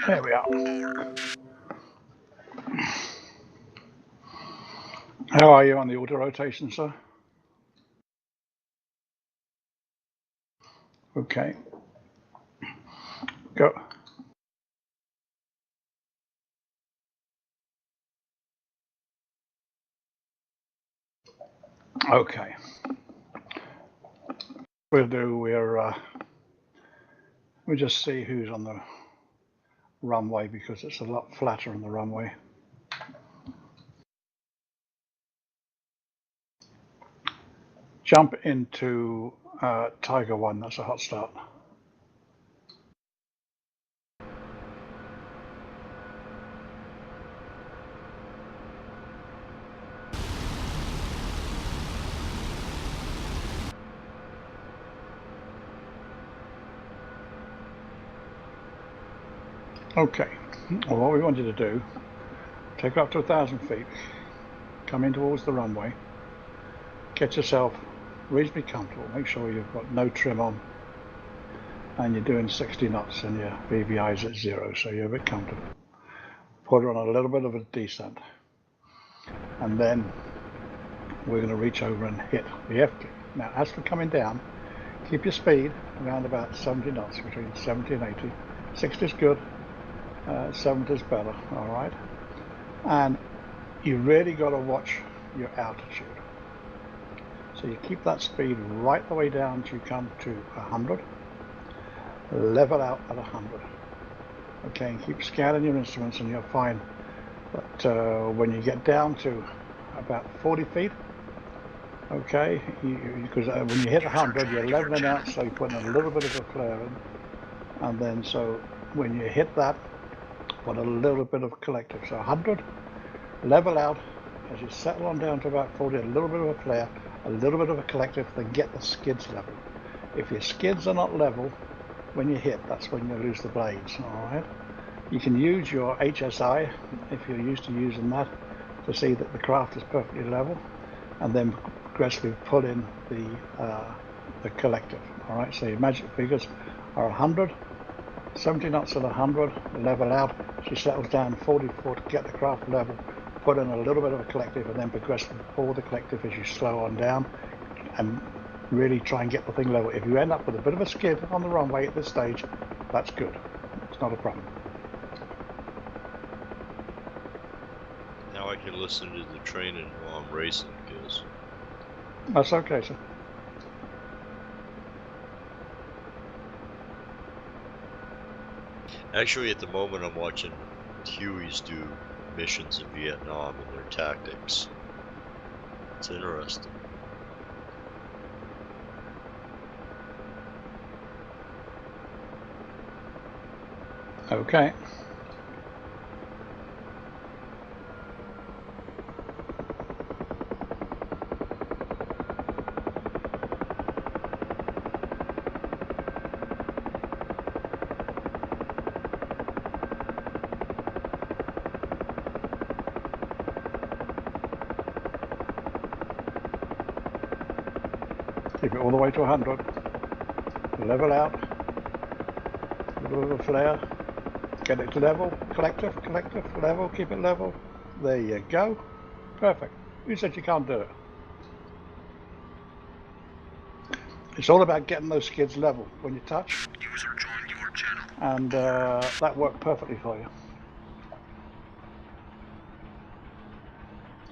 There we are. How are you on the auto rotation, sir? Okay. Go. Okay. We'll do, we'll just see who's on the runway because it's a lot flatter on the runway. Jump into Tiger 1, that's a hot start. Okay, well, what we want you to do, take up to 1,000 feet, come in towards the runway, get yourself reasonably comfortable, make sure you've got no trim on, and you're doing 60 knots and your VVI is at 0, so you're a bit comfortable. Put her on a little bit of a descent, and then we're going to reach over and hit the F key. Now, as for coming down, keep your speed around about 70 knots, between 70 and 80. 60 is good, 70 is better, all right? And you really got to watch your altitude. So you keep that speed right the way down till you come to 100, level out at 100. Okay, and keep scanning your instruments and you'll find that when you get down to about 40 feet, okay, because when you hit 100, you're leveling out, so you're putting a little bit of a flare in, and then so when you hit that, put a little bit of collective. So 100, level out, as you settle on down to about 40, a little bit of a flare, a little bit of a collective, then get the skids level. If your skids are not level when you hit, that's when you lose the blades, all right? You can use your HSI, if you're used to using that, to see that the craft is perfectly level, and then progressively pull in the collective, all right? So your magic figures are 100, 70 knots at 100, level out. She settles down 40 foot, get the craft level, put in a little bit of a collective, and then progressively pull the collective as you slow on down, and really try and get the thing level. If you end up with a bit of a skid on the runway at this stage, that's good. It's not a problem. Now I can listen to the training while I'm racing, because that's okay, sir. Actually, at the moment, I'm watching Hueys do missions in Vietnam and their tactics. It's interesting. Okay. Keep it all the way to 100. Level out. A little bit of a flare. Get it to level. Collective, level. Keep it level. There you go. Perfect. Who said you can't do it? It's all about getting those skids level when you touch. User joined your channel. And that worked perfectly for you.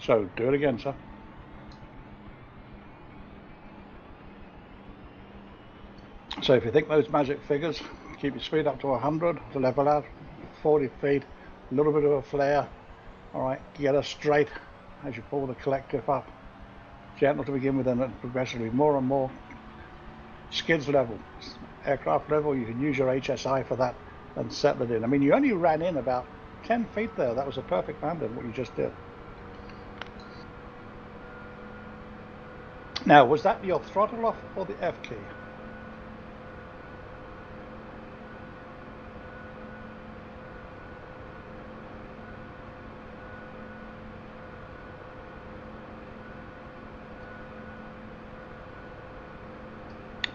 So do it again, sir. So if you think those magic figures, keep your speed up to 100 to level out, 40 feet, a little bit of a flare. All right, get her straight as you pull the collective up. Gentle to begin with, and then progressively more and more. Skids level, aircraft level, you can use your HSI for that and settle it in. I mean, you only ran in about 10 feet there. That was a perfect landing, what you just did. Now, was that your throttle off or the F key?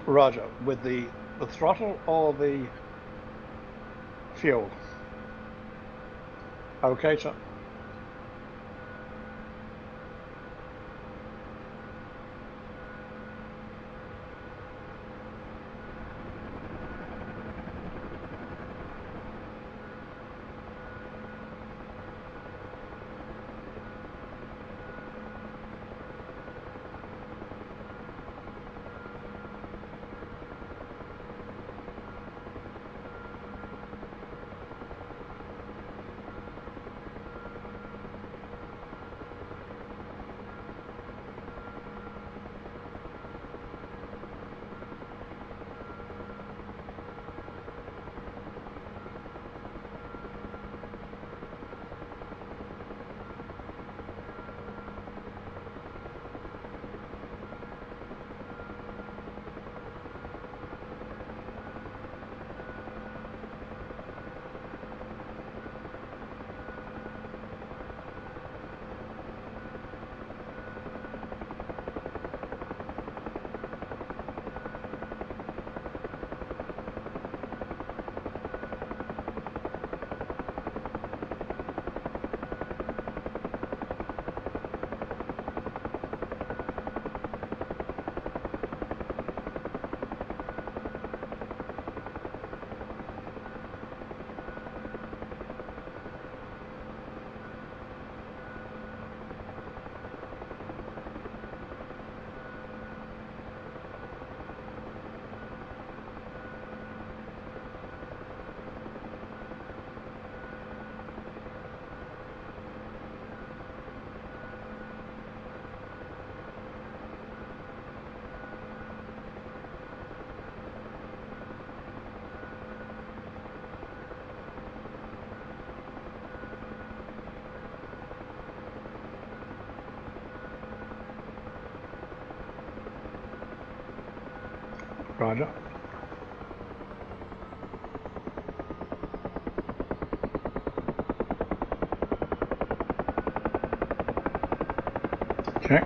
Roger, with the throttle or the fuel? Okay, sir. Roger. Okay.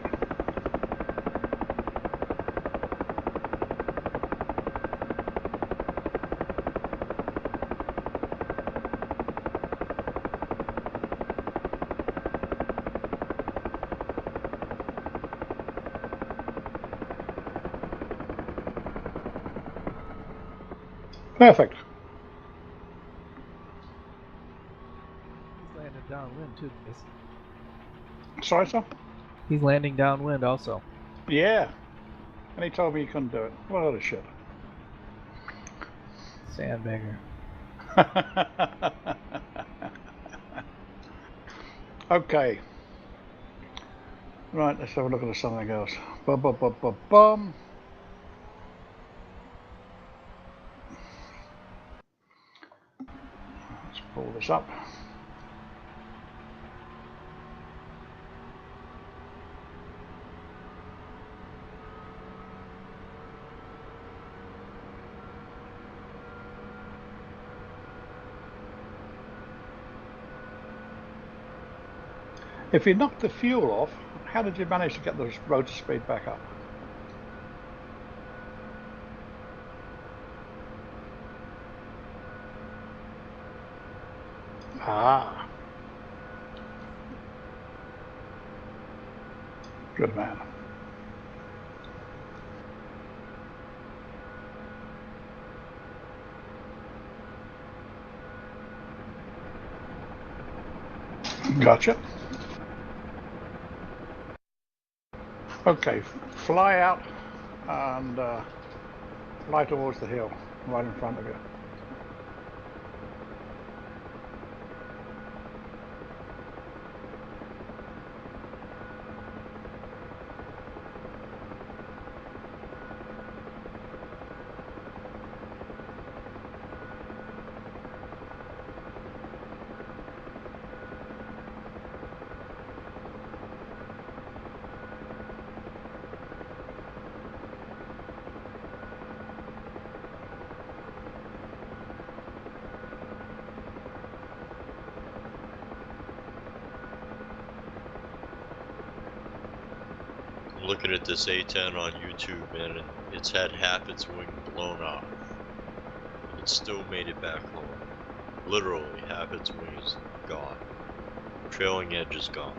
Perfect. He's landing downwind too, guys. Sorry, sir? He's landing downwind also. Yeah. And he told me he couldn't do it. What a load of shit. Sandbagger. Okay. Right, let's have a look at something else. Bum. Let's pull this up. If you knocked the fuel off, how did you manage to get the rotor speed back up? Ah. Good man. Gotcha. Okay, fly out and fly towards the hill right in front of you. I'm looking at this A10 on YouTube, man, and it's had half its wing blown off. It still made it back home. Literally, half its wing is gone. Trailing edge is gone.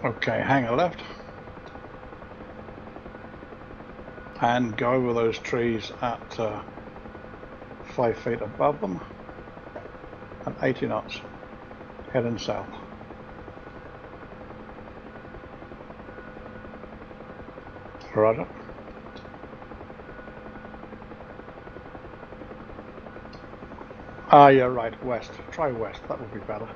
Okay, hang a left. And go over those trees at 5 feet above them at 80 knots, heading south. Roger. Ah, you're right, west. Try west, that would be better.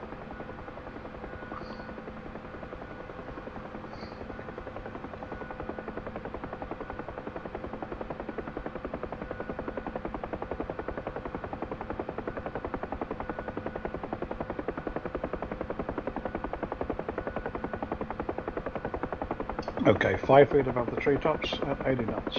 Okay, 5 feet above the treetops at 80 knots.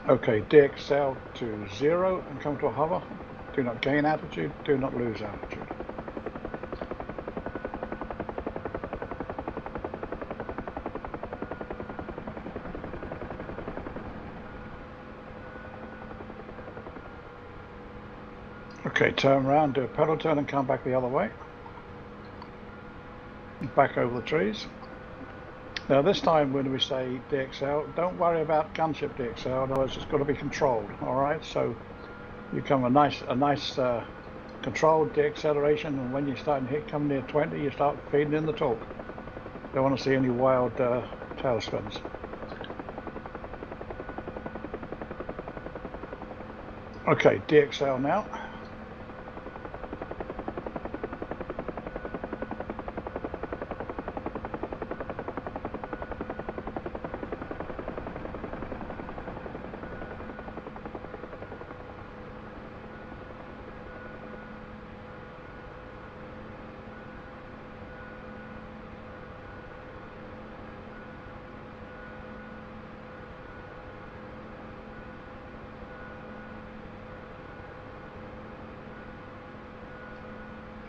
Okay, DXL to 0 and come to a hover. Do not gain altitude, do not lose altitude. Okay, turn around, do a pedal turn and come back the other way. Back over the trees. Now this time when we say DXL, don't worry about gunship DXL, otherwise it's got to be controlled, alright? So you come a nice controlled deacceleration, and when you start to hit come near 20, you start feeding in the torque. Don't want to see any wild tail spins. Okay, DXL now.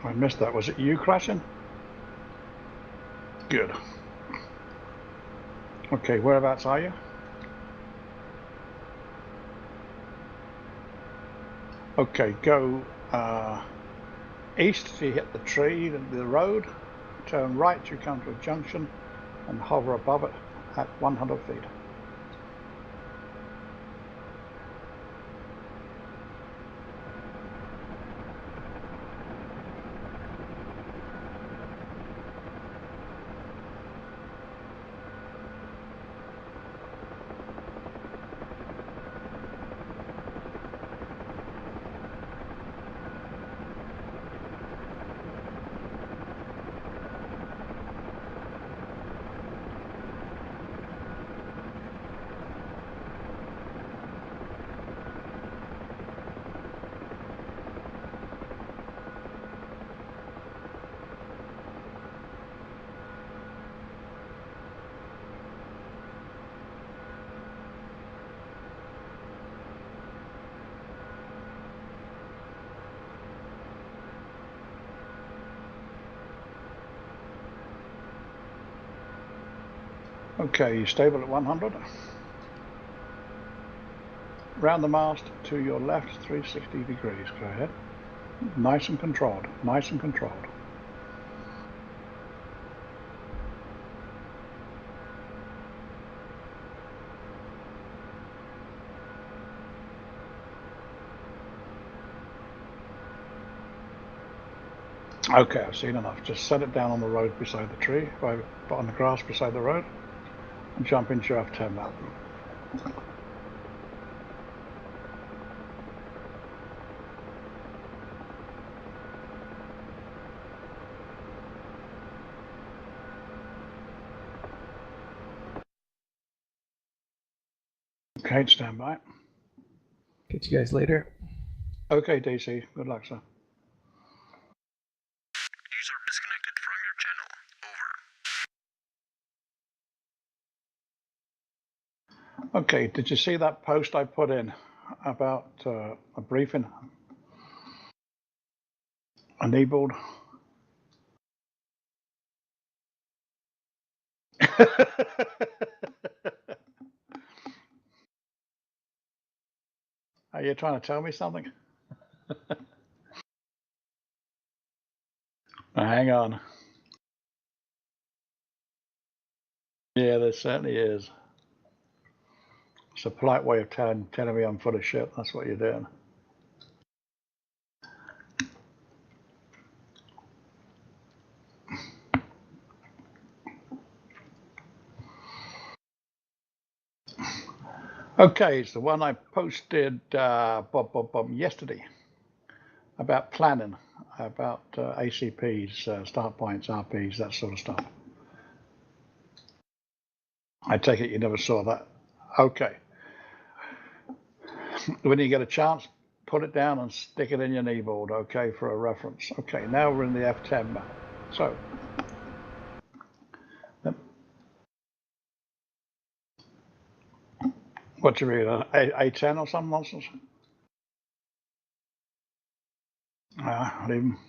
I missed that. Was it you crashing? Good. Okay, whereabouts are you? Okay, go east so you hit the tree, the road, turn right, you come to a junction and hover above it at 100 feet. Okay, you stable at 100. Round the mast to your left, 360 degrees. Go ahead. Nice and controlled. Nice and controlled. Okay, I've seen enough. Just set it down on the road beside the tree, on the grass beside the road, and jump into your F10 now. Okay, stand by. Catch you guys later. Okay, DC. Good luck, sir. User disconnected from your channel. Over. Okay, did you see that post I put in about a briefing? Enabled. Are you trying to tell me something? Hang on. Yeah, there certainly is. It's a polite way of telling me I'm full of shit. That's what you're doing. Okay, it's the one I posted yesterday about planning, about ACPs, start points, RPs, that sort of stuff. I take it you never saw that. Okay. When you get a chance, put it down and stick it in your kneeboard, okay, for a reference. Okay, now we're in the F10 map. So, what you read, A10 or some nonsense? Leave 'em.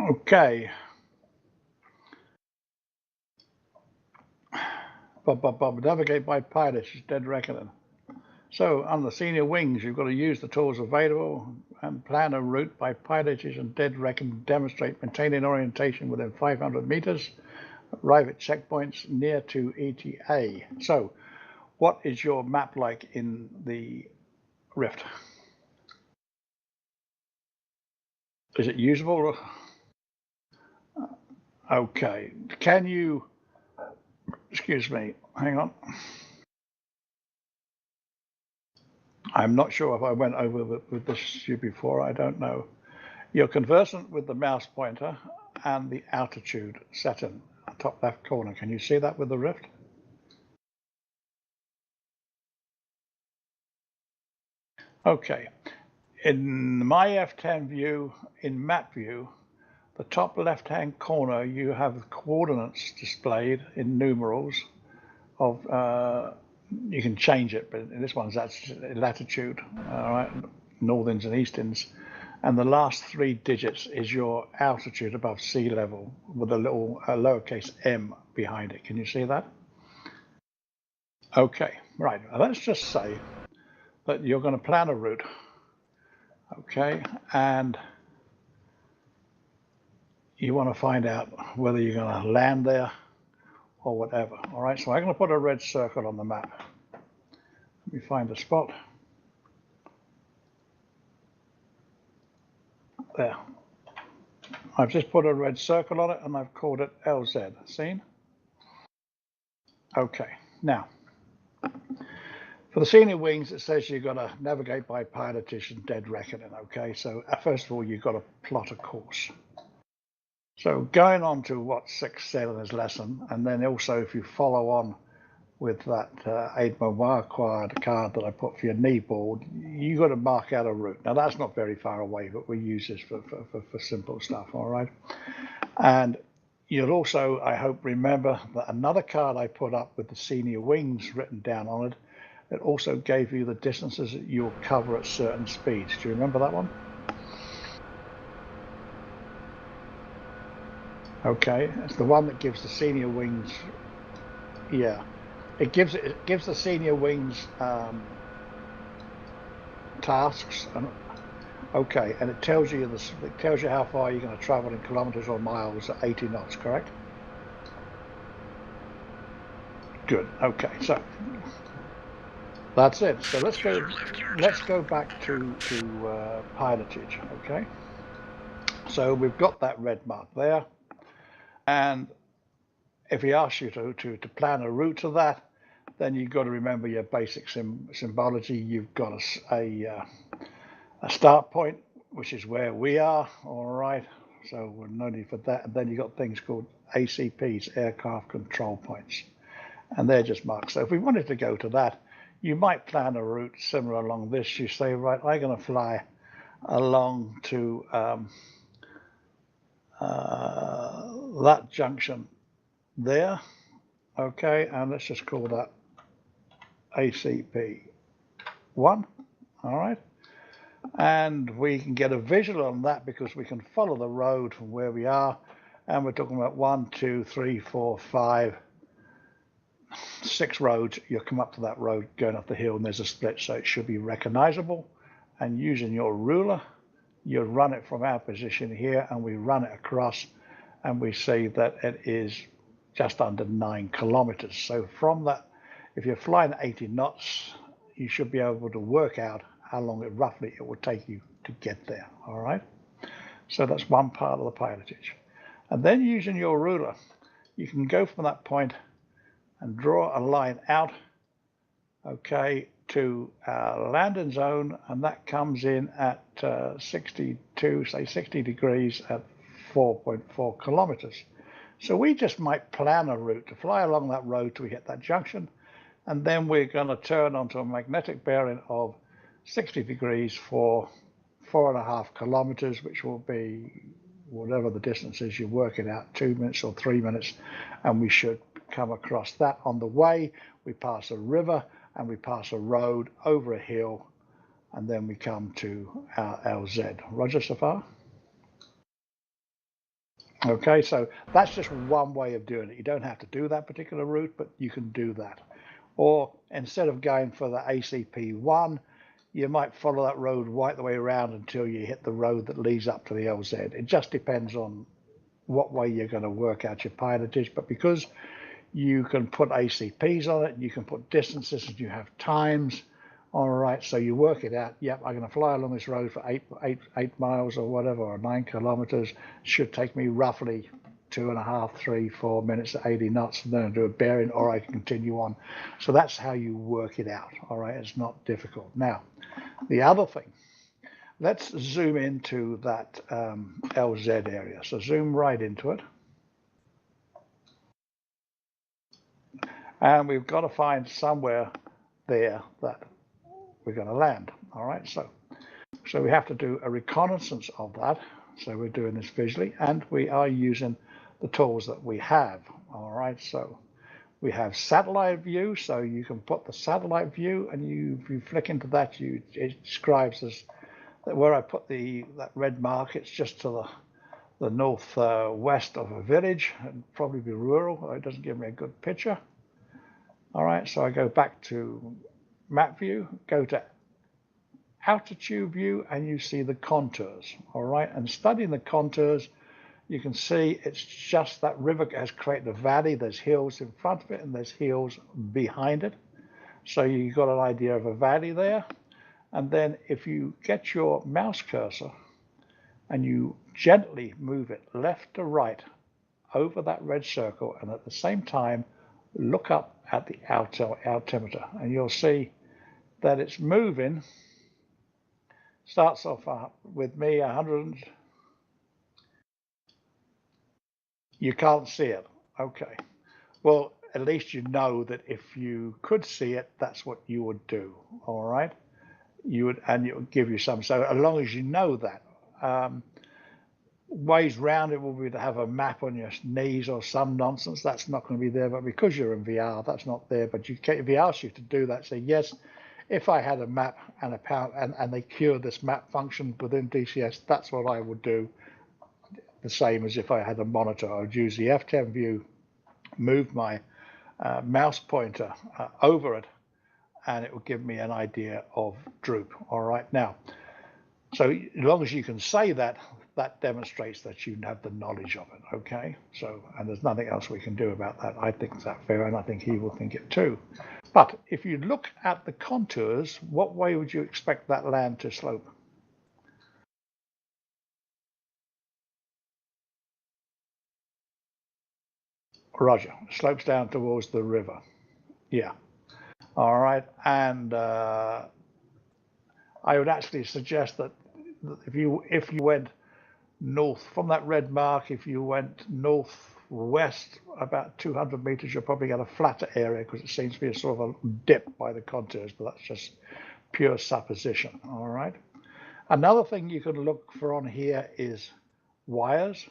Okay. Navigate by pilots is dead reckoning. So on the senior wings, you've got to use the tools available and plan a route by pilotage and dead reckon, demonstrate maintaining orientation within 500 meters, arrive at checkpoints near to ETA. So what is your map like in the Rift? Is it usable? Okay. Can you, excuse me, hang on. I'm not sure if I went over with this before, I don't know. You're conversant with the mouse pointer and the altitude setting, top left corner. Can you see that with the Rift? Okay. In my F10 view, in map view, the top left-hand corner, you have coordinates displayed in numerals of, you can change it, but in this one's that's latitude, all right, northerns and easterns. And the last 3 digits is your altitude above sea level with a little lowercase m behind it. Can you see that? Okay, right. Let's just say that you're going to plan a route, okay, and you want to find out whether you're going to land there or whatever. All right, so I'm going to put a red circle on the map. Let me find a spot. There. I've just put a red circle on it and I've called it LZ. Seen? Okay, now for the senior wings, it says you've got to navigate by pilotage and dead reckoning. Okay, so first of all, you've got to plot a course. So going on to what 6 said in his lesson, and then also if you follow on with that Aid Memoir card that I put for your knee board, you got to mark out a route. Now that's not very far away, but we use this for simple stuff, all right? And you'll also, I hope, remember that another card I put up with the senior wings written down on it, it also gave you the distances that you'll cover at certain speeds. Do you remember that one? Okay, it's the one that gives the senior wings, yeah. It gives the senior wings tasks, and okay, and it tells you how far you're going to travel in kilometers or miles at 80 knots, correct? Good. Okay, so that's it. So let's go back to pilotage. Okay, so we've got that red mark there, and if he asks you to plan a route to that, then you've got to remember your basic symbology. You've got a start point, which is where we are, all right? So we're no need for that. And then you've got things called ACPs, aircraft control points, and they're just marked. So if we wanted to go to that, you might plan a route similar along this. You say, right, I'm going to fly along to that junction there, okay, and let's just call that ACP 1, all right? And we can get a visual on that because we can follow the road from where we are. And we're talking about 1, 2, 3, 4, 5, 6 roads. You'll come up to that road going up the hill and there's a split, so it should be recognizable. And using your ruler, you run it from our position here and we run it across and we see that it is just under 9 kilometers. So from that, if you're flying 80 knots, you should be able to work out how long roughly it will take you to get there. All right. So that's one part of the pilotage. And then using your ruler, you can go from that point and draw a line out, okay, to our landing zone, and that comes in at 62, say 60 degrees at 4.4 kilometers. So we just might plan a route to fly along that road till we hit that junction, and then we're going to turn onto a magnetic bearing of 60 degrees for 4.5 kilometers, which will be whatever the distance is, you work it out, 2 minutes or 3 minutes, and we should come across that. On the way, we pass a river and we pass a road over a hill, and then we come to our LZ. Roger so far? Okay, so that's just one way of doing it. You don't have to do that particular route, but you can do that. Or instead of going for the ACP1, you might follow that road right the way around until you hit the road that leads up to the LZ. It just depends on what way you're going to work out your pilotage. But because you can put ACPs on it, you can put distances, and you have times. All right, so you work it out. Yep, I'm going to fly along this road for 8 miles or whatever, or 9 kilometers. It should take me roughly 2.5, 3, 4 minutes at 80 knots, and then I do a bearing, or I can continue on. So that's how you work it out. All right, it's not difficult. Now, the other thing, let's zoom into that LZ area. So zoom right into it. And we've got to find somewhere there that we're going to land. All right, so we have to do a reconnaissance of that. So we're doing this visually, and we are using the tools that we have. All right, so we have satellite view, so you can put the satellite view, and if you flick into that, it describes as where I put that red mark. It's just to the northwest of a village, and probably be rural. It doesn't give me a good picture. All right, so I go back to map view, go to altitude view, and you see the contours. All right, and studying the contours, you can see it's just that river has created a valley. There's hills in front of it and there's hills behind it. So you've got an idea of a valley there. And then if you get your mouse cursor and you gently move it left to right over that red circle, and at the same time look up at the altimeter, and you'll see that it's moving. Starts off with me 100. You can't see it. Okay. Well, at least you know that if you could see it, that's what you would do. All right. You would, and it would give you some. So as long as you know that, ways round it will be to have a map on your knees or some nonsense. That's not going to be there. But because you're in VR, that's not there. But you can, if he asks you to do that, say yes. If I had a map and and they cure this map function within DCS, that's what I would do. The same as if I had a monitor. I would use the F10 view, move my mouse pointer over it, and it will give me an idea of droop. All right, now, so as long as you can say that, that demonstrates that you have the knowledge of it. Okay, so, and there's nothing else we can do about that. I think that's fair, and I think he will think it too. But if you look at the contours, what way would you expect that land to slope? Roger, slopes down towards the river. Yeah. All right, and I would actually suggest that if you went north from that red mark, if you went northwest about 200 meters, you'll probably get a flatter area because it seems to be a sort of a dip by the contours, but that's just pure supposition. All right. Another thing you can look for on here is wires.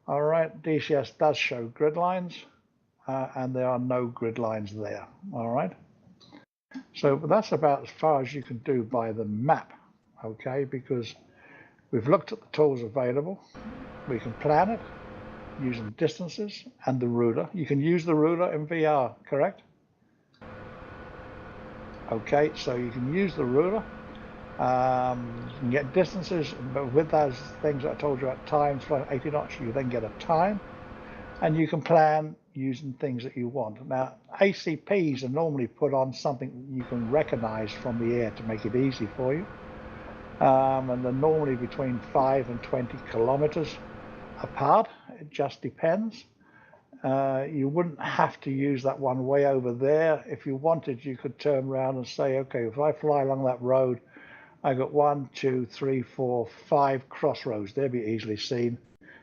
All right, DCS does show grid lines, and there are no grid lines there. All right. So that's about as far as you can do by the map. okay, because we've looked at the tools available. We can plan it using distances and the ruler. You can use the ruler in VR, correct? Okay, so you can use the ruler. You can get distances, but with those things that I told you at times, flying 80 knots, you then get a time, and you can plan using things that you want. Now, ACPs are normally put on something you can recognize from the air to make it easy for you. And they're normally between 5 and 20 kilometers apart. It just depends. You wouldn't have to use that one way over there. If you wanted, you could turn around and say, okay, if I fly along that road, I got 1, 2, 3, 4, 5 crossroads. They'll be easily seen.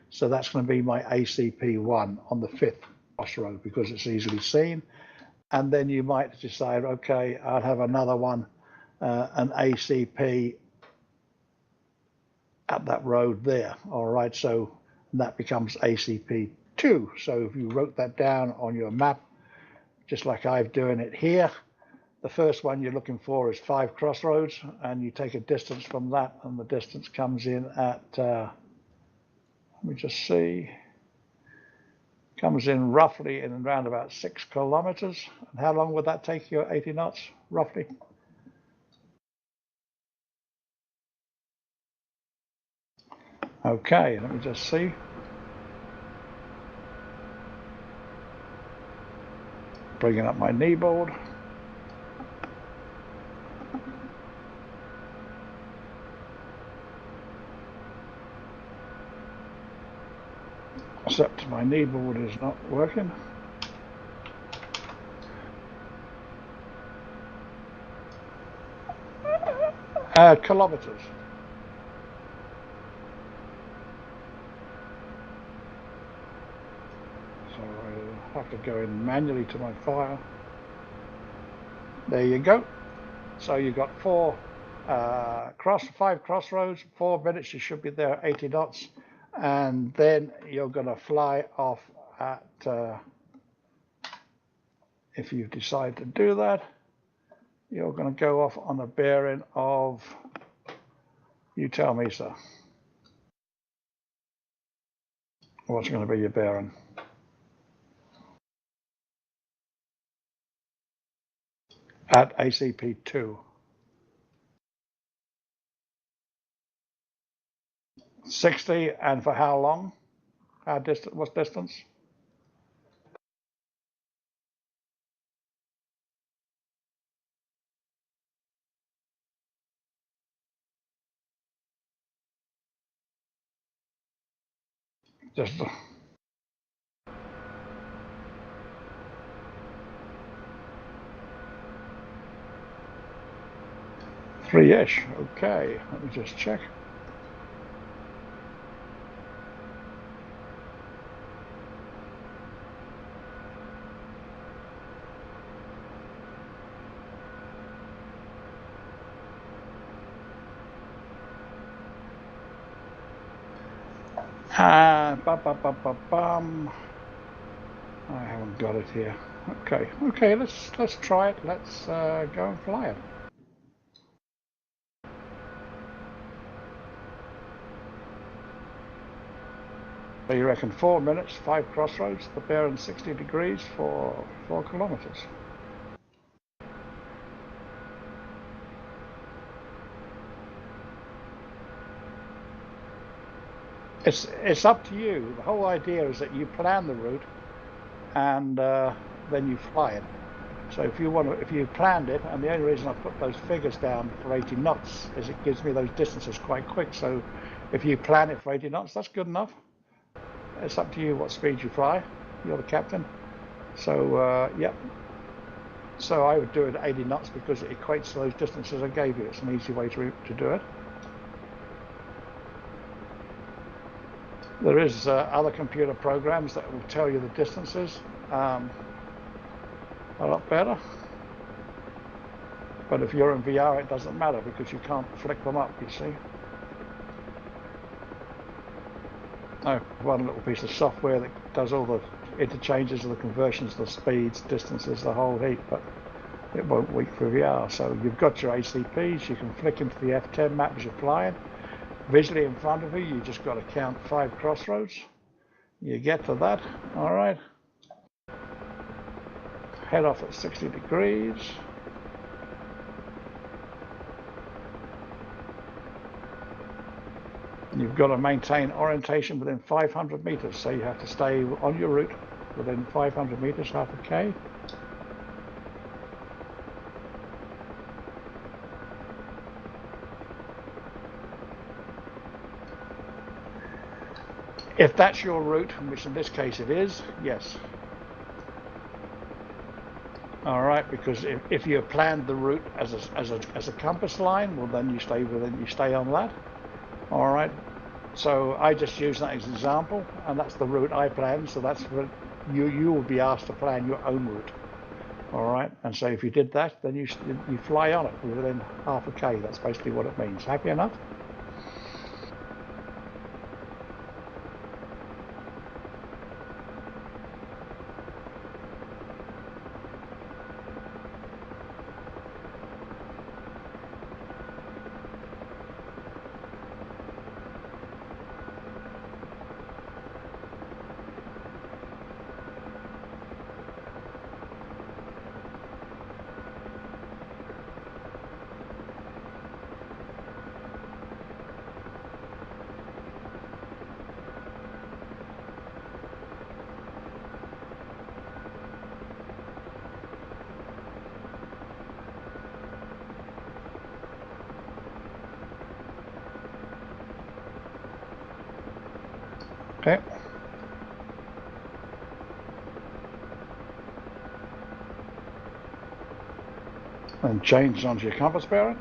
So that's going to be my ACP1 on the 5th crossroad because it's easily seen. And then you might decide, okay, I'll have another one, an ACP at that road there. All right, so that becomes ACP2. So if you wrote that down on your map, just like I'm doing it here, the first one you're looking for is 5 crossroads, and you take a distance from that, and the distance comes in at, let me just see, comes in roughly in around about 6 kilometers. And how long would that take you at 80 knots, roughly? Okay, let me just see. Bringing up my kneeboard. Except my kneeboard is not working. Kilometers. So I have to go in manually to my file. There you go. So you've got 5 crossroads, 4 minutes, you should be there at 80 knots. And then you're going to fly off at, if you decide to do that, you're going to go off on a bearing of, you tell me, sir. What's going to be your bearing? At ACP2. 60, and for how long? How distant? What distance? Just 3-ish. Okay, let me just check. Bum. I haven't got it here. Okay, let's try it. Let's go and fly it. So you reckon 4 minutes, 5 crossroads, the bearing 60 degrees for 4 kilometers. It's up to you. The whole idea is that you plan the route and then you fly it. So if you planned it, and the only reason I put those figures down for 80 knots is it gives me those distances quite quick. So if you plan it for 80 knots, that's good enough. It's up to you what speed you fly. You're the captain. So yep. So I would do it at 80 knots because it equates to those distances I gave you. It's an easy way to do it. There is other computer programs that will tell you the distances a lot better. But if you're in VR, it doesn't matter because you can't flick them up, you see. Oh, one little piece of software that does all the interchanges of the conversions, the speeds, distances, the whole heap. But it won't work for VR. So you've got your ACPs, you can flick into the F10 map as you're flying. Visually in front of you, you just got to count 5 crossroads. You get to that, all right. Head off at 60 degrees. You've got to maintain orientation within 500 meters, so you have to stay on your route within 500 meters, half a K. If that's your route, which in this case it is, yes. All right, because if you planned the route as a compass line, well then you stay on that. All right. So I just use that as an example, and that's the route I planned. So that's what you will be asked to plan your own route. All right. And so if you did that, then you fly on it within half a K. That's basically what it means. Happy enough? Okay. And change onto your compass bearing.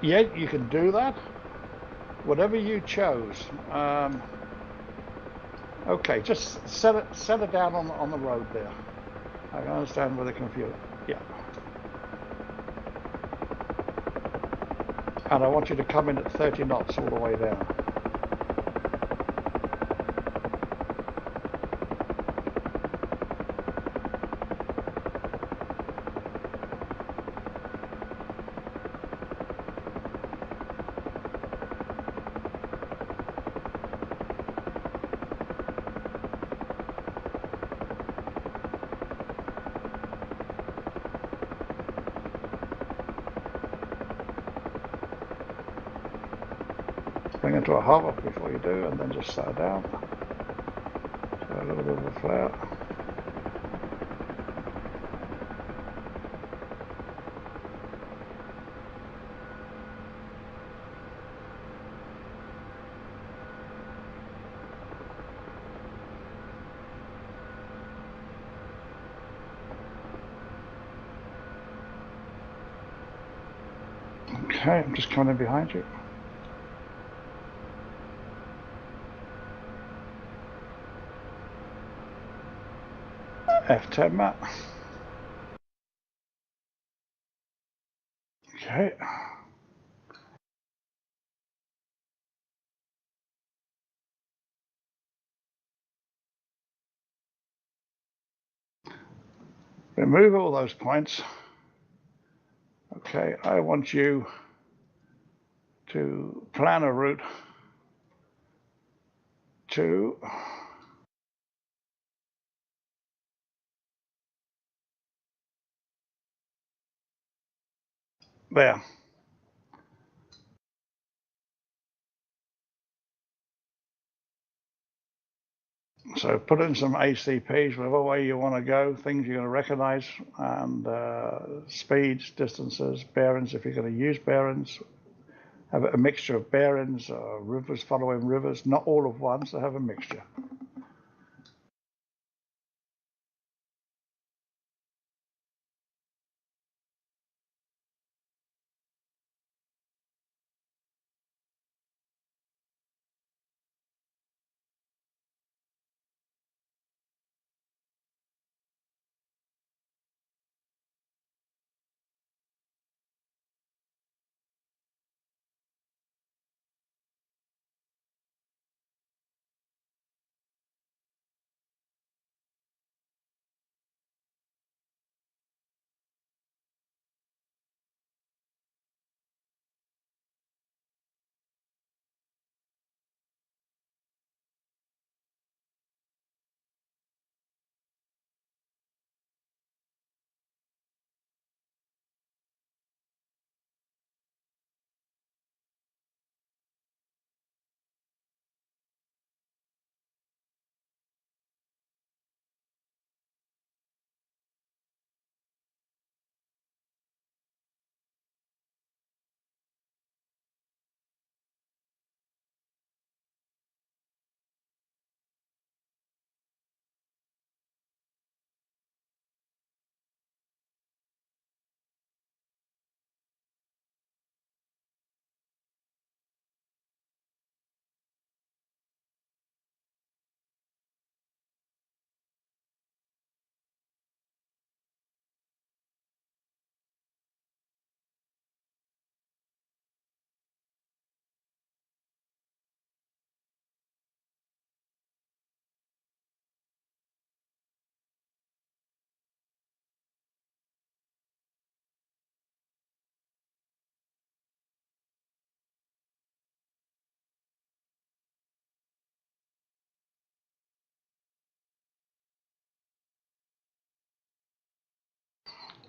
Yeah, you can do that. Whatever you chose. Okay, just set it down on the road there. I can understand where the computer. Yeah. And I want you to come in at 30 knots all the way down. Bring it to a hover before you do, and then just slow down. So a little bit of a flare. Okay, I'm just coming in behind you. F10 map. Okay. Remove all those points. Okay, I want you to plan a route to there. So put in some ACPs, whatever way you want to go, things you're going to recognize, and speeds, distances, bearings, if you're going to use bearings. Have a mixture of bearings, rivers following rivers, not all of one, so have a mixture.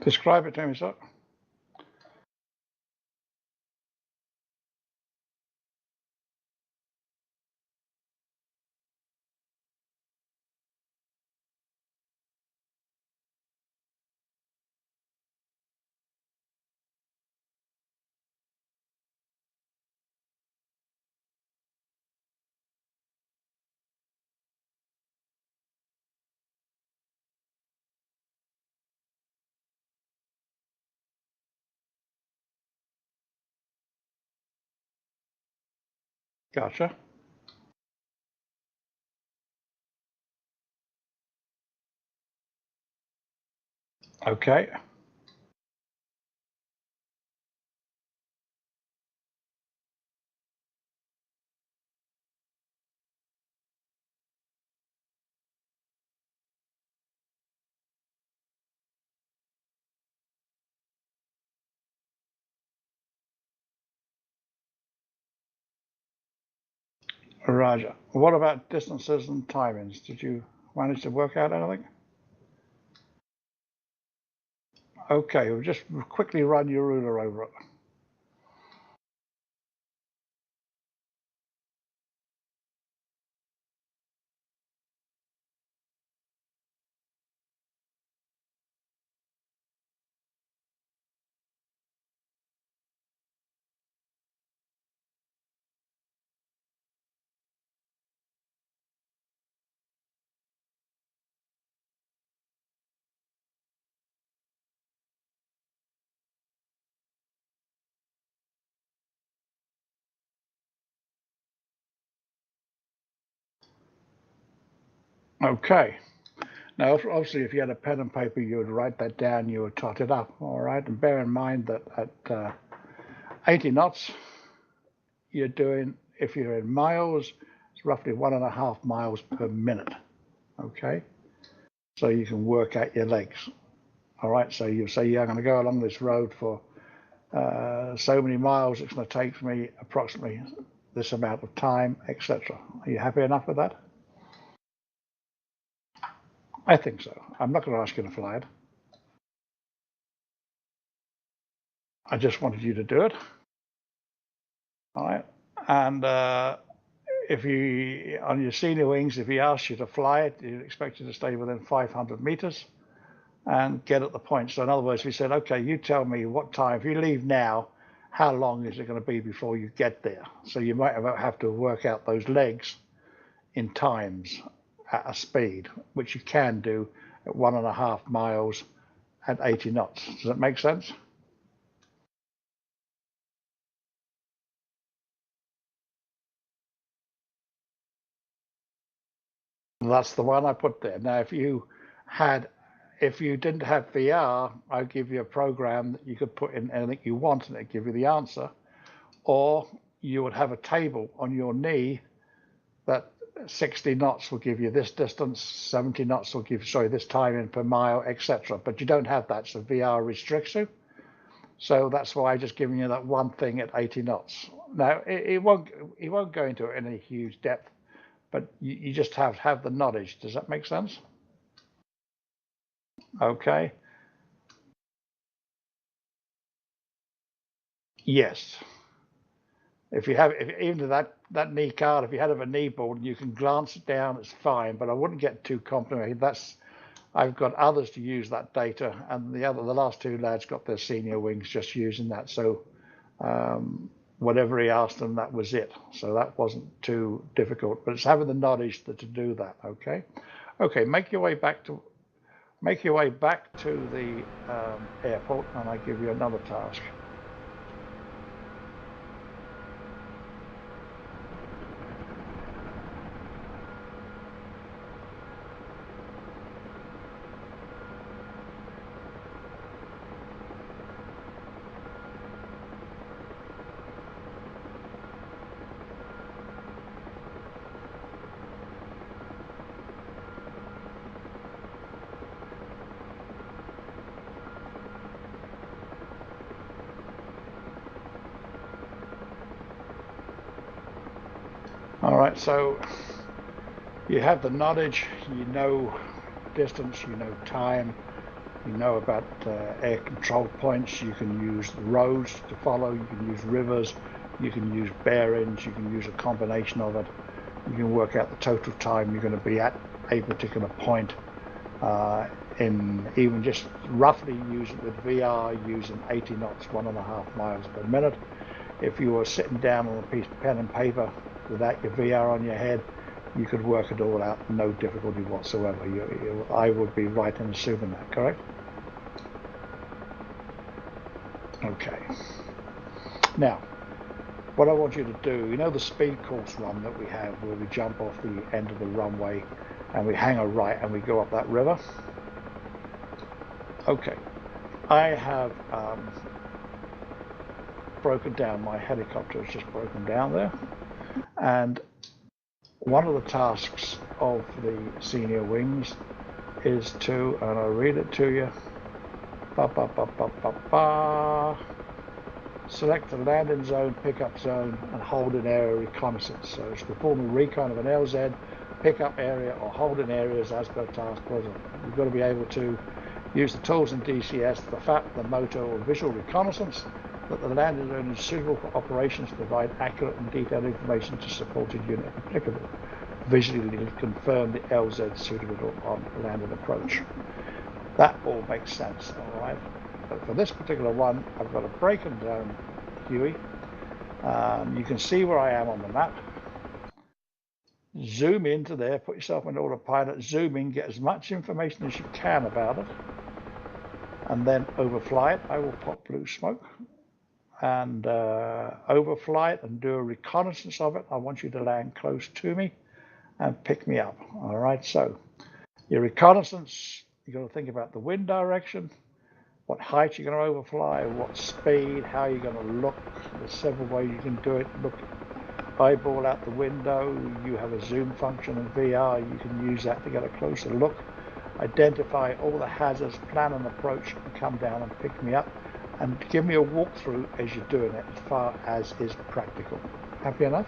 Describe it to me, sir. Gotcha. Okay. Roger. What about distances and timings? Did you manage to work out anything? Okay, we'll just quickly run your ruler over it. Okay. Now, obviously, if you had a pen and paper, you would write that down, you would tot it up, all right? And bear in mind that at 80 knots, you're doing, if you're in miles, it's roughly 1.5 miles per minute, okay? So you can work out your legs, all right? So you say, yeah, I'm going to go along this road for so many miles, it's going to take me approximately this amount of time, etc. Are you happy enough with that? I think so. I'm not going to ask you to fly it. I just wanted you to do it. All right. And if you, on your senior wings, if he asks you to fly it, you expect you to stay within 500 meters and get at the point. So in other words, we said, okay, you tell me what time, if you leave now, how long is it going to be before you get there? So you might have to work out those legs in times at a speed, which you can do at 1.5 miles at 80 knots. Does that make sense? That's the one I put there. Now, if you didn't have VR, I'd give you a program that you could put in anything you want and it'd give you the answer. Or you would have a table on your knee that 60 knots will give you this distance, 70 knots will give, sorry, this time in per mile, etc. But you don't have that, so VR restricts you. So that's why I'm just giving you that one thing at 80 knots. Now, it won't go into any huge depth, but you just have the knowledge. Does that make sense? Okay. Yes. If you have, even that knee card, if you had a knee board and you can glance it down, it's fine. But I wouldn't get too complicated. I've got others to use that data, and the last two lads got their senior wings just using that. So whatever he asked them, that was it. So that wasn't too difficult. But it's having the knowledge to do that. Okay. Okay. Make your way back to the airport, and I give you another task. All right, so you have the knowledge, you know distance, you know time, You know about air control points. You can use roads to follow. You can use rivers. You can use bearings. You can use a combination of it. You can work out the total time you're going to be at a particular point. In even just roughly using with VR using 80 knots, 1.5 miles per minute. If you were sitting down on a piece of pen and paper without your VR on your head, you could work it all out, no difficulty whatsoever. I would be right in assuming that, correct? Okay. Now, what I want you to do, you know the speed course run that we have where we jump off the end of the runway and we hang a right and we go up that river? Okay. I have broken down, my helicopter is just broken down there, and one of the tasks of the senior wings is to, and I'll read it to you, select the landing zone, pickup zone, and holding area reconnaissance. So it's perform a recon of an LZ, pickup area, or holding areas as per task present. You've got to be able to use the tools in DCS, the FAP, the motor, or visual reconnaissance, that the landing zone is suitable for operations to provide accurate and detailed information to supported unit if applicable. Visually confirm the LZ suitable on landing approach. That all makes sense, all right? But for this particular one, I've got a break-in zone Huey. You can see where I am on the map. Zoom into there, put yourself in autopilot, zoom in, get as much information as you can about it, and then overfly it. I will pop blue smoke and overfly it and do a reconnaissance of it. I want you to land close to me and pick me up. All right, so your reconnaissance, you got to think about the wind direction, what height you're going to overfly, what speed, how you're going to look. There's several ways you can do it. Look, eyeball out the window. You have a zoom function in VR. You can use that to get a closer look. Identify all the hazards, plan an approach, and come down and pick me up. And give me a walkthrough as you're doing it, as far as is practical. Happy enough?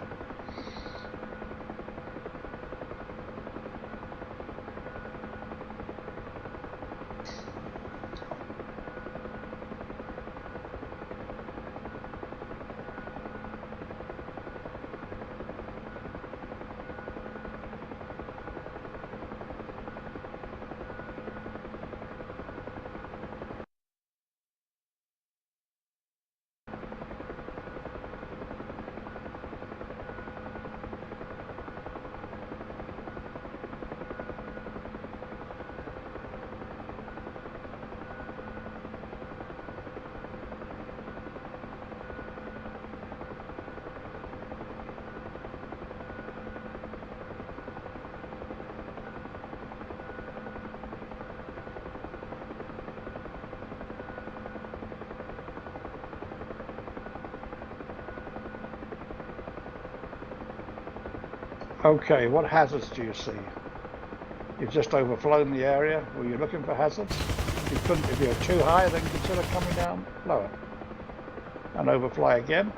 Okay, what hazards do you see? You've just overflown the area. Were you looking for hazards? If you're too high, then consider coming down lower. And overfly again.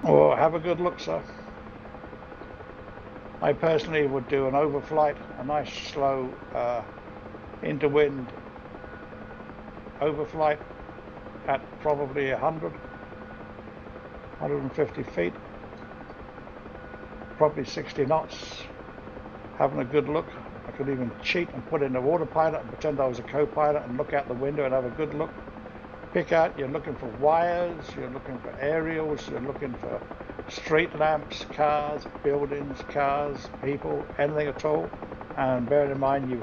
Or have a good look, sir. I personally would do an overflight, a nice slow into wind overflight at probably 100, 150 feet, probably 60 knots, having a good look. I could even cheat and put in a autopilot and pretend I was a co-pilot and look out the window and have a good look. Pick out, you're looking for wires, you're looking for aerials, you're looking for street lamps, cars, buildings, cars, people, anything at all. And bearing in mind you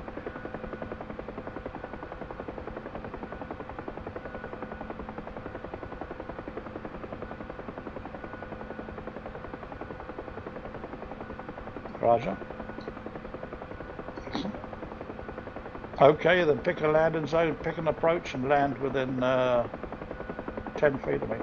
Roger. Okay, then pick a landing zone, pick an approach and land within 10 feet of me.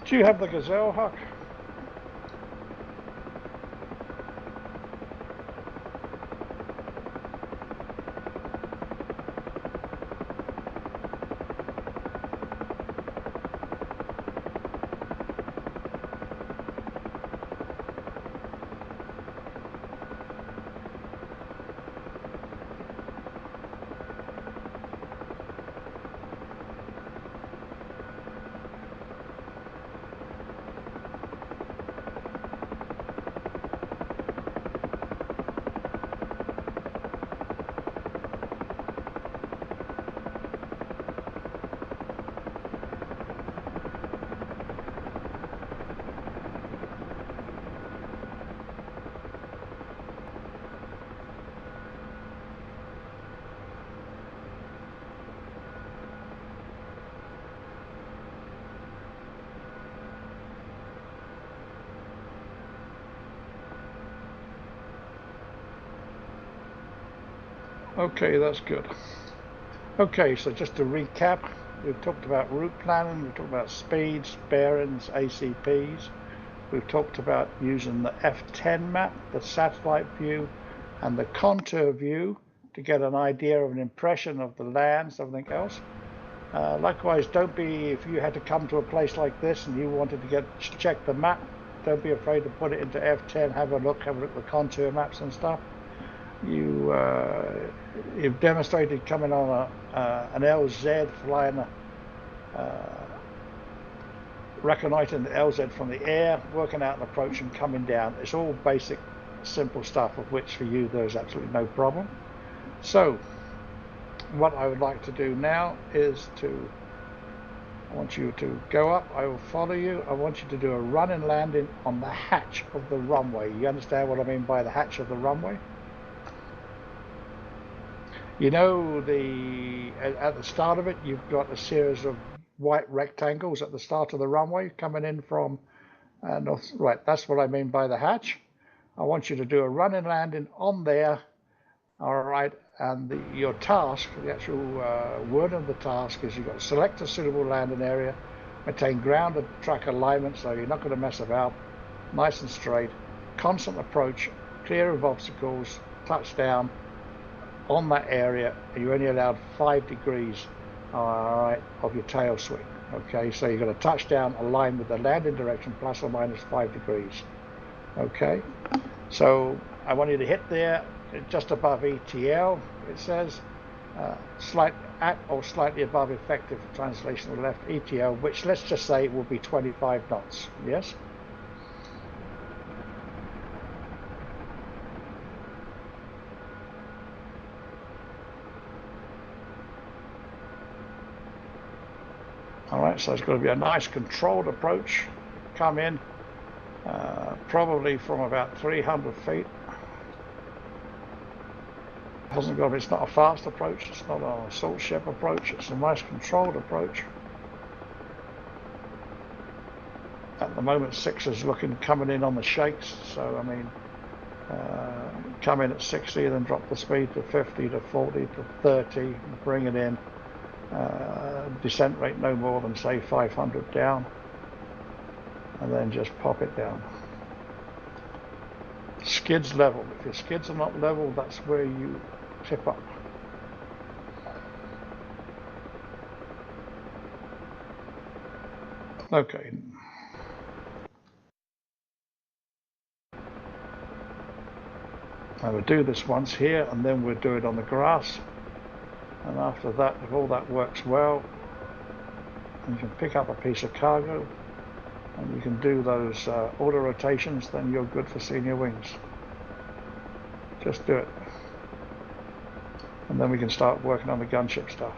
Do you have the Gazelle, Huck? Okay, that's good. Okay, so just to recap, we've talked about route planning, we've talked about speeds, bearings, ACPs. We've talked about using the F10 map, the satellite view, and the contour view to get an idea of an impression of the lands, everything else. Likewise, don't be, if you had to come to a place like this and you wanted to check the map, don't be afraid to put it into F10, have a look at the contour maps and stuff. You've demonstrated coming on an LZ, flying reconnoitering the LZ from the air, working out an approach and coming down. It's all basic, simple stuff, of which for you there's absolutely no problem. So what I would like to do now is I want you to go up, I will follow you. I want you to do a run and landing on the hatch of the runway. You understand what I mean by the hatch of the runway? You know, at the start of it, you've got a series of white rectangles at the start of the runway coming in from north. Right, that's what I mean by the hatch. I want you to do a run and landing on there. All right, and your task, the actual word of the task is you've got to select a suitable landing area, maintain ground and track alignment so you're not going to mess about, nice and straight, constant approach, clear of obstacles, touchdown on that area. You're only allowed 5 degrees, all right, of your tail swing. Okay, so you're going to touch down, align with the landing direction, plus or minus 5 degrees. Okay, so I want you to hit there just above ETL, it says, slight at or slightly above effective translational left ETL, which let's just say will be 25 knots. Yes? All right, so it's going to be a nice controlled approach. Come in probably from about 300 feet. It's not a fast approach, it's not an assault ship approach, it's a nice controlled approach. At the moment, 6 is coming in on the shakes, so I mean, come in at 60, then drop the speed to 50 to 40 to 30, bring it in. Descent rate no more than say 500 down, and then just pop it down. Skids level. If your skids are not level, that's where you tip up. Okay. I will do this once here, and then we'll do it on the grass. And after that, if all that works well, you can pick up a piece of cargo, and you can do those auto rotations, then you're good for senior wings. Just do it. And then we can start working on the gunship stuff.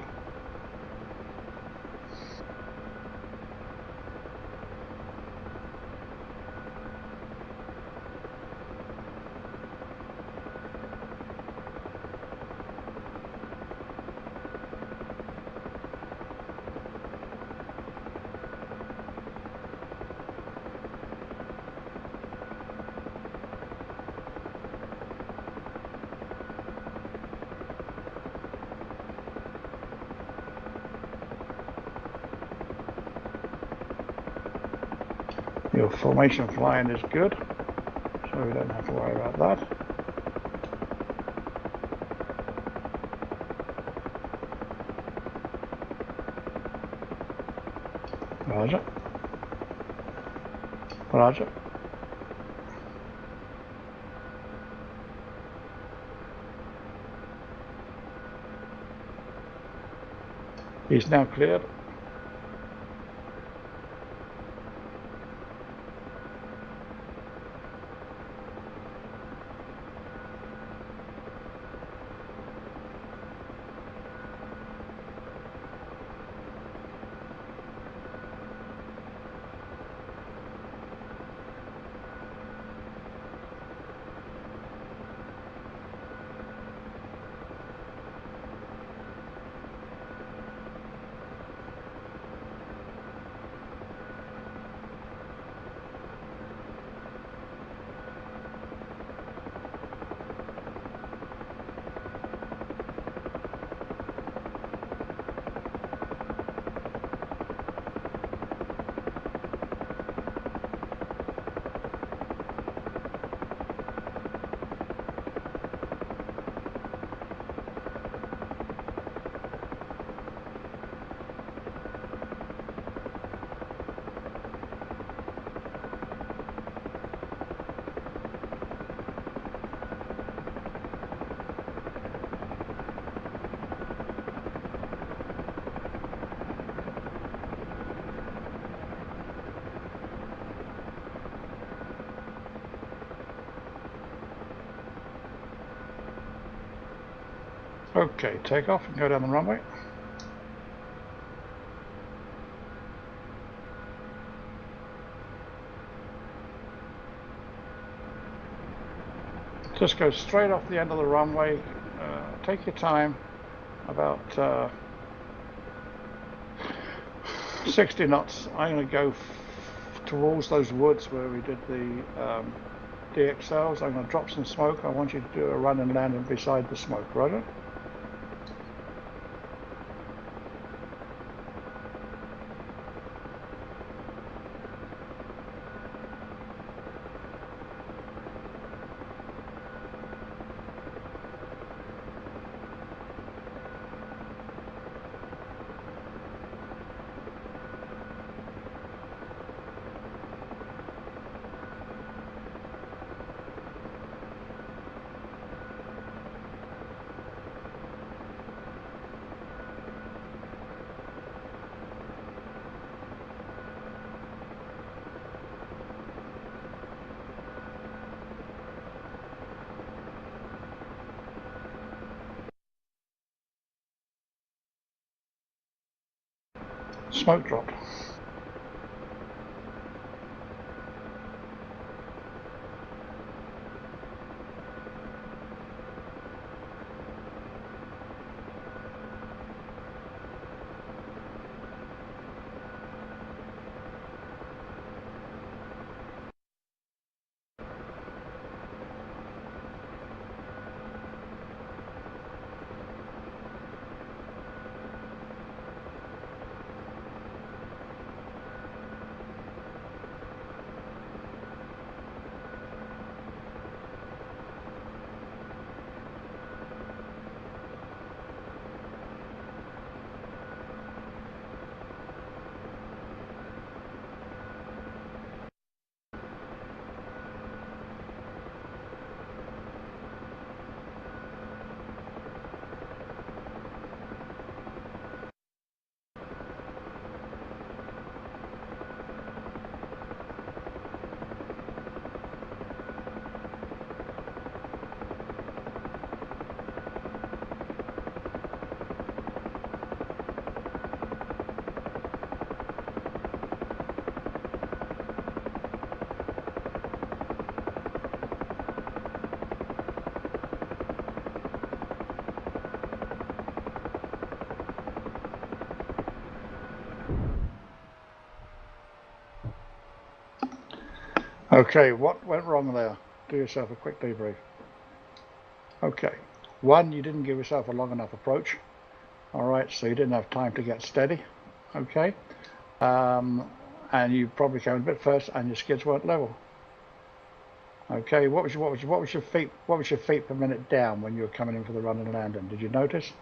Your formation flying is good, so we don't have to worry about that. Roger. Roger. He's now cleared. Okay, take off and go down the runway. Just go straight off the end of the runway. Take your time, about 60 knots. I'm going to go towards those woods where we did the DXLs. I'm going to drop some smoke. I want you to do a run and land beside the smoke, Roger? Smoke drop. Okay, what went wrong there? Do yourself a quick debrief. Okay, one, you didn't give yourself a long enough approach. All right, so you didn't have time to get steady. Okay, and you probably came a bit first, and your skids weren't level. Okay, what was your feet per minute down when you were coming in for the run and landing? Did you notice?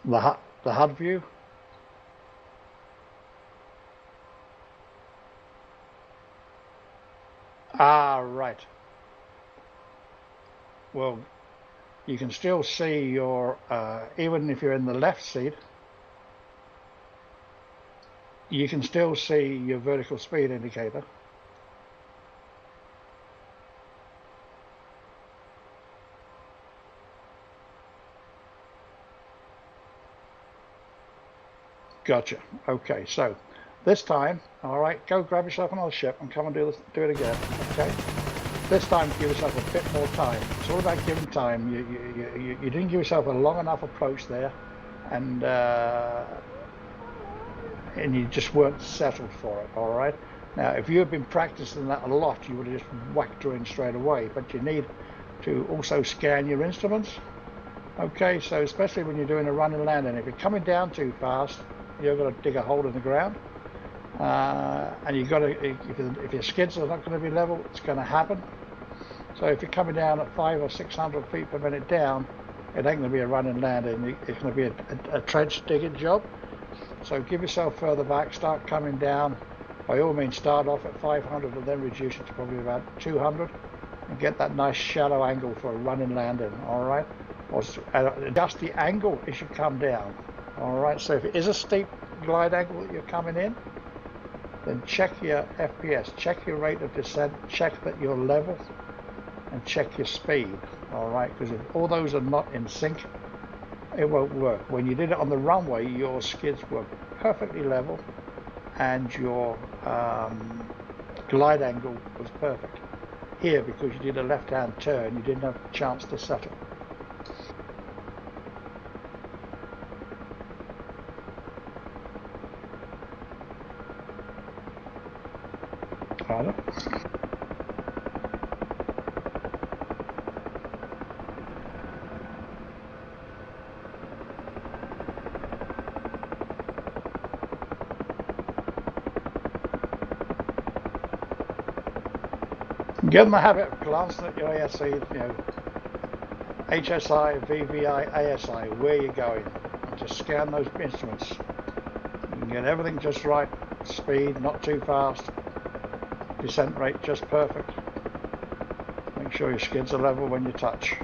The HUD view. Ah, right. Well, you can still see your, even if you're in the left seat, you can still see your vertical speed indicator. Gotcha. Okay, so this time, all right, go grab yourself another ship and come and do it again. Okay. This time, give yourself a bit more time. It's all about giving time. You didn't give yourself a long enough approach there, and you just weren't settled for it. All right. Now, if you had been practicing that a lot, you would have just whacked her in straight away. But you need to also scan your instruments. Okay, so especially when you're doing a run and landing, if you're coming down too fast, you're going to dig a hole in the ground, and you've got to. If your skids are not going to be level, it's going to happen. So if you're coming down at 500 or 600 feet per minute down, it ain't going to be a run and landing. It's going to be a trench digging job. So give yourself further back. Start coming down. By all means, start off at 500 and then reduce it to probably about 200, and get that nice shallow angle for a run and landing. All right. Or adjust the angle as you come down. All right, so if it is a steep glide angle that you're coming in, then check your FPS, check your rate of descent, check that you're level, and check your speed. All right, because if all those are not in sync, it won't work. When you did it on the runway, your skids were perfectly level, and your glide angle was perfect. Here, because you did a left-hand turn, you didn't have a chance to settle. Pardon? Get in the habit of glancing at your ASC, HSI, VVI, ASI, where you're going, and just scan those instruments. You can get everything just right, speed, not too fast, descent rate just perfect. Make sure your skids are level when you touch.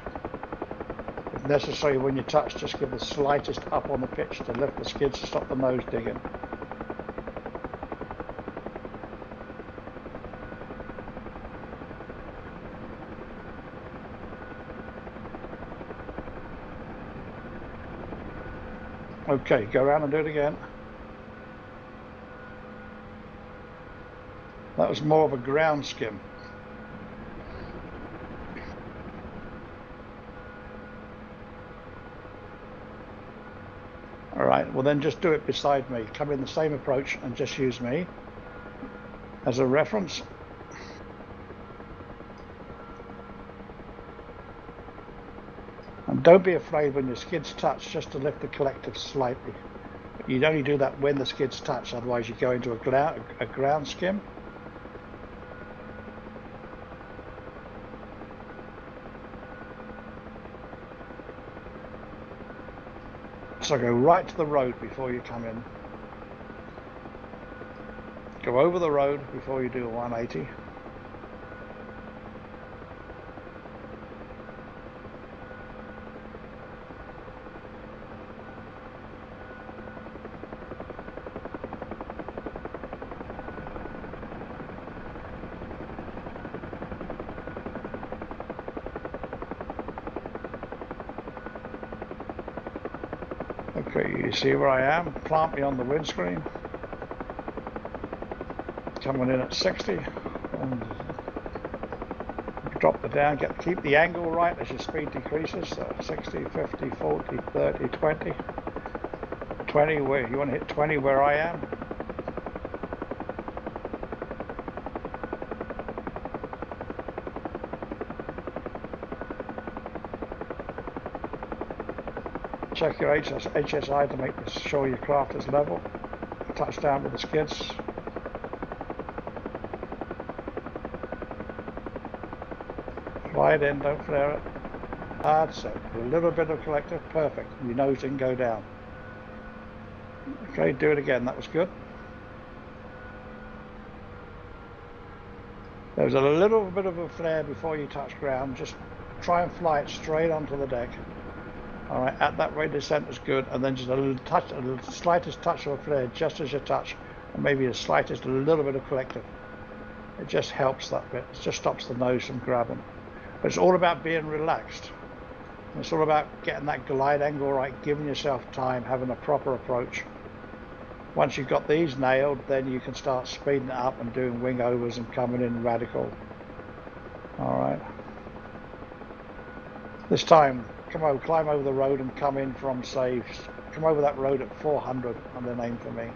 If necessary, when you touch, just give the slightest up on the pitch to lift the skids to stop the nose digging. Okay, go around and do it again. That was more of a ground skim. All right, well then just do it beside me. Come in the same approach and just use me as a reference. And don't be afraid when your skids touch just to lift the collective slightly. You'd only do that when the skids touch, otherwise you go into a ground skim. So go right to the road before you come in. Go over the road before you do a 180. Okay, you see where I am? Plant me on the windscreen. Coming in at 60. And drop it down, keep the angle right as your speed decreases. So 60, 50, 40, 30, 20. 20 where you want to hit 20 where I am. Check your HSI to make sure your craft is level. Touch down with the skids. Fly it in, don't flare it. That's it. A little bit of collective, perfect. Your nose didn't go down. Okay, do it again, that was good. There was a little bit of a flare before you touch ground. Just try and fly it straight onto the deck. All right, at that rate of descent is good, and then just a little touch, the slightest touch of a flare just as you touch, and maybe the slightest little bit of collective. It just helps that bit. It just stops the nose from grabbing. But it's all about being relaxed. It's all about getting that glide angle right, giving yourself time, having a proper approach. Once you've got these nailed, then you can start speeding it up and doing wing overs and coming in radical. All right. This time, come over, climb over the road and come in from, say, come over that road at 400 and then aim for me.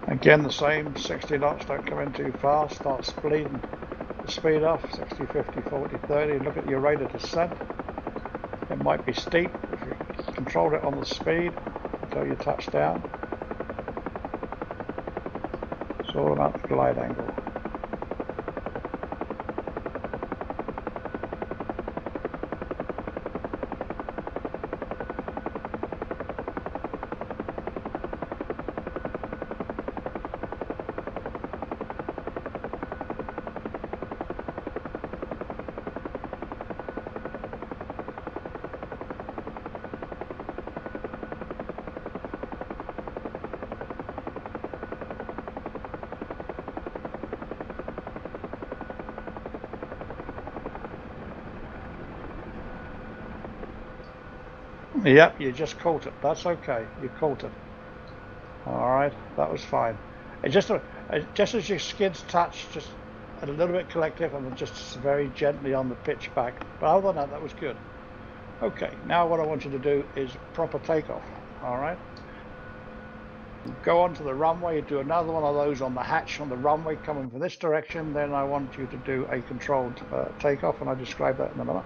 Again, the same, 60 knots, don't come in too fast, start bleeding the speed off, 60, 50, 40, 30, look at your rate of descent. It might be steep if you control it on the speed until you touch down. It's all about the glide angle. Yep, you just caught it. That's okay. You caught it. All right, that was fine. It just as your skids touch, just a little bit collective, and then just very gently on the pitch back. But other than that, that was good. Okay, now what I want you to do is proper takeoff. All right. Go onto the runway. Do another one of those on the hatch on the runway coming from this direction. Then I want you to do a controlled takeoff, and I'll describe that in a minute.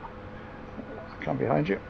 I'll come behind you.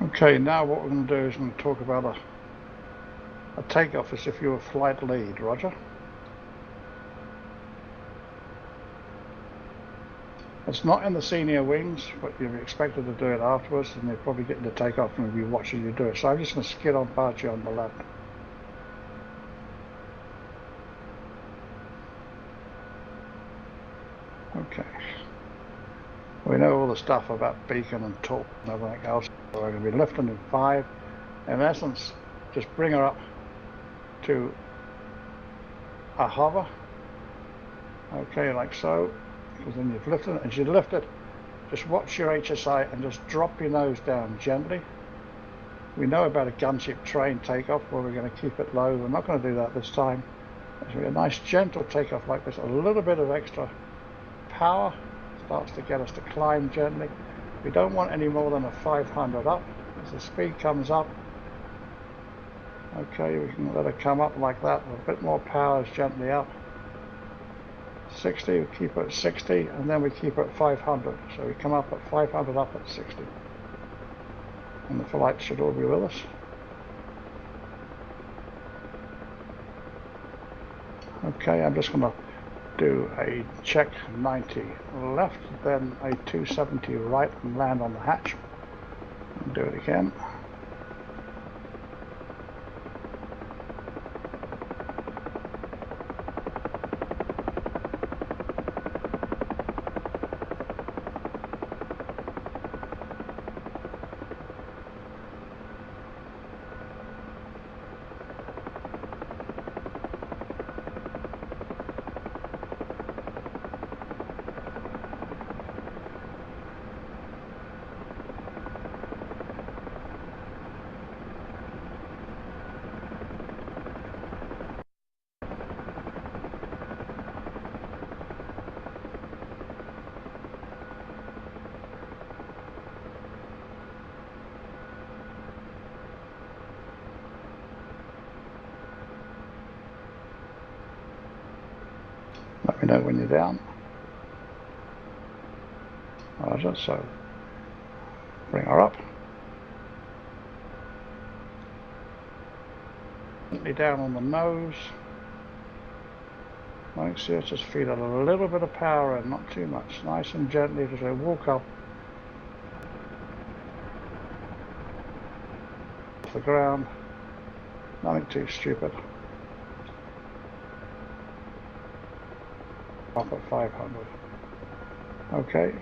Okay, now what we're going to do is going to talk about a takeoff as if you were flight lead, Roger. It's not in the senior wings, but you'll be expected to do it afterwards, and they're probably getting to take off and will be watching you do it. So I'm just going to skid on past you on the left. Okay. We know all the stuff about beacon and torque and everything else. So we're going to be lifting in 5. In essence, just bring her up to a hover. Okay, like so. Because then you've lifted it. As you lift it, just watch your HSI and just drop your nose down gently. We know about a gunship train takeoff where we're going to keep it low. We're not going to do that this time. It's going to be a nice gentle takeoff like this. A little bit of extra power starts to get us to climb gently. We don't want any more than a 500 up. As the speed comes up, okay, we can let it come up like that with a bit more power as gently up. 60, we keep it at 60, and then we keep it at 500. So we come up at 500 up at 60. And the flight should all be with us. Okay, I'm just going to do a check 90 left, then a 270 right and land on the hatch. And do it again. Let me know when you're down. Roger, so bring her up. Gently down on the nose. Like so, just feed it a little bit of power and not too much. Nice and gently as we walk up off the ground. Nothing too stupid. Up at 500. Okay,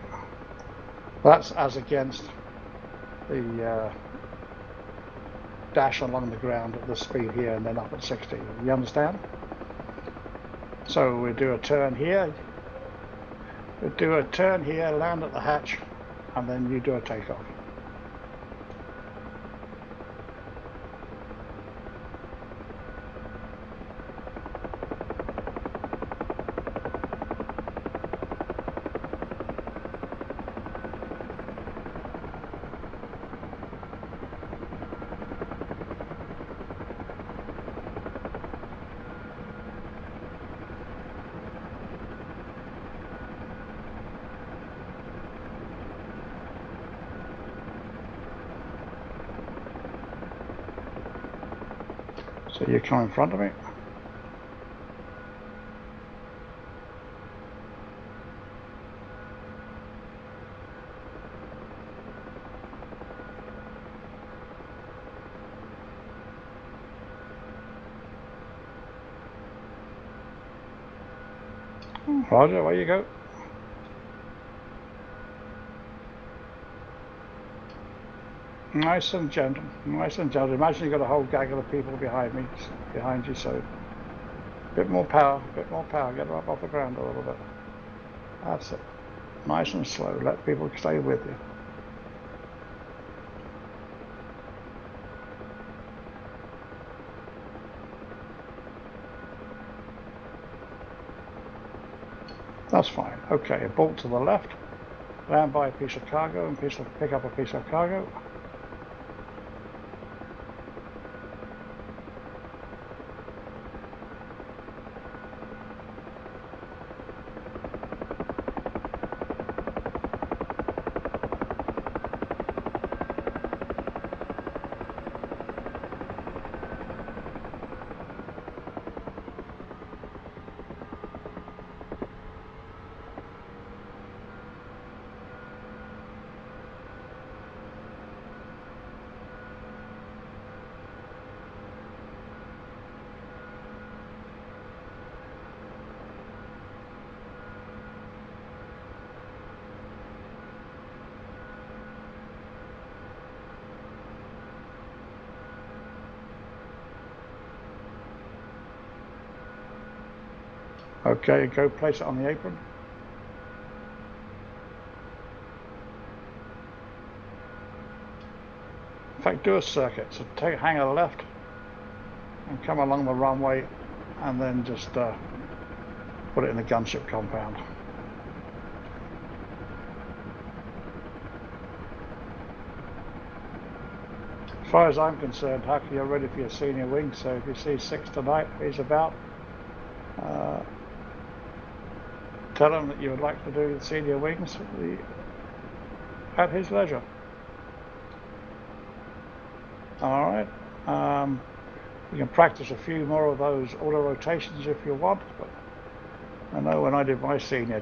that's as against the dash along the ground at this speed here and then up at 60. You understand? So we do a turn here. We do a turn here, land at the hatch, and then you do a takeoff. So you come in front of me. Roger, away you go. Nice and gentle, nice and gentle. Imagine you've got a whole gaggle of people behind me, behind you, so a bit more power, get her up off the ground a little bit. That's it. Nice and slow, let people stay with you. That's fine. Okay, a bolt to the left, land by a piece of cargo and pick up a piece of cargo. Okay, go place it on the apron. In fact, do a circuit. So hang a left and come along the runway, and then just put it in the gunship compound. As far as I'm concerned, Huck, you're ready for your senior wing. So if you see 6 tonight, he's about. Tell him that you would like to do the senior wings at his leisure. All right. You can practice a few more of those auto rotations if you want, but I know when I did my senior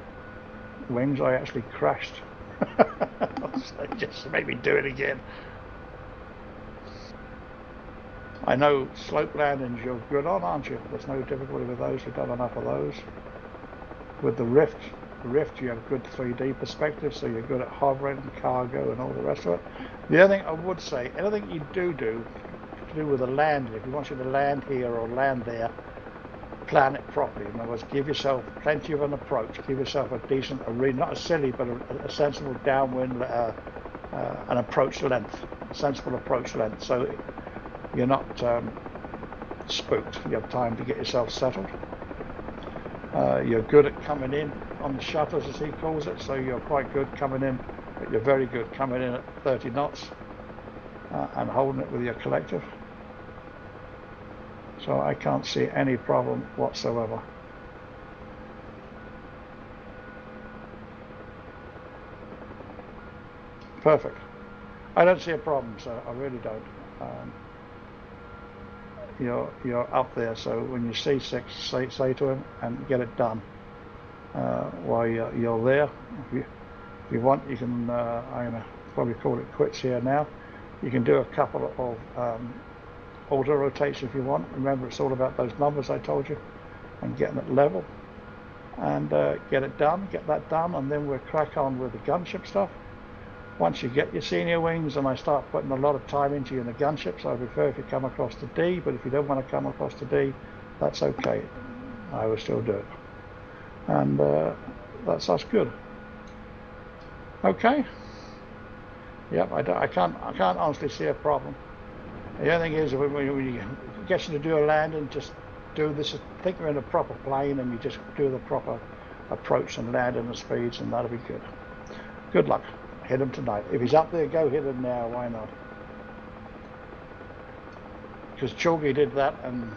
wings, I actually crashed. So just maybe do it again. I know slope landings you're good on, aren't you? There's no difficulty with those. We've done enough of those. With the Rift you have good 3D perspective, so you're good at hovering, cargo, and all the rest of it. The other thing I would say, anything you do to do with a landing, if you want you to land here or land there, plan it properly. In other words, give yourself plenty of an approach. Give yourself a decent, not a silly, but a sensible downwind, an approach length, sensible approach length. So you're not spooked. You have time to get yourself settled. You're good at coming in on the shutters, as he calls it, so you're quite good coming in, but you're very good coming in at 30 knots and holding it with your collective. So I can't see any problem whatsoever. Perfect. I don't see a problem, so I really don't. You're up there, so when you see 6, say to him and get it done while you're there. If you want, you can. I'm gonna probably call it quits here now. You can do a couple of auto rotations if you want. Remember, it's all about those numbers I told you and getting it level, and get it done. Get that done, and then we'll crack on with the gunship stuff. Once you get your senior wings and I start putting a lot of time into you in the gunships, I prefer if you come across to D, but if you don't want to come across to D, that's okay. I will still do it. And that's good. Okay. Yep, I can't honestly see a problem. The other thing is, when you get you to do a landing, just do this. Think you're in a proper plane, and you just do the proper approach and landing and speeds, and that'll be good. Good luck. Hit him tonight. If he's up there, go hit him now. Why not? Because Chalky did that, and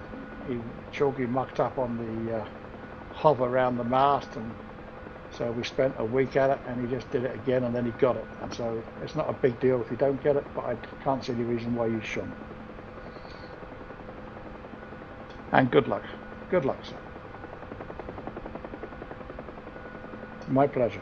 Chalky mucked up on the hover around the mast, and so we spent a week at it, and he just did it again, and then he got it. And so it's not a big deal if you don't get it, but I can't see any reason why you shouldn't. And good luck. Good luck, sir. My pleasure.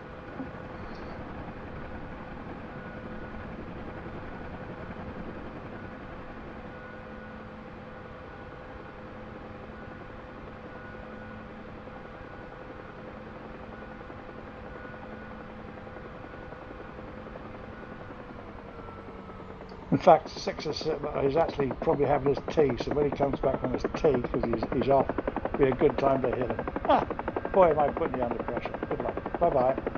In fact, 6 is actually probably having his tea, so when he comes back on his tea, because he's off, it'll be a good time to hit him. Boy, am I putting you under pressure. Good luck. Bye-bye.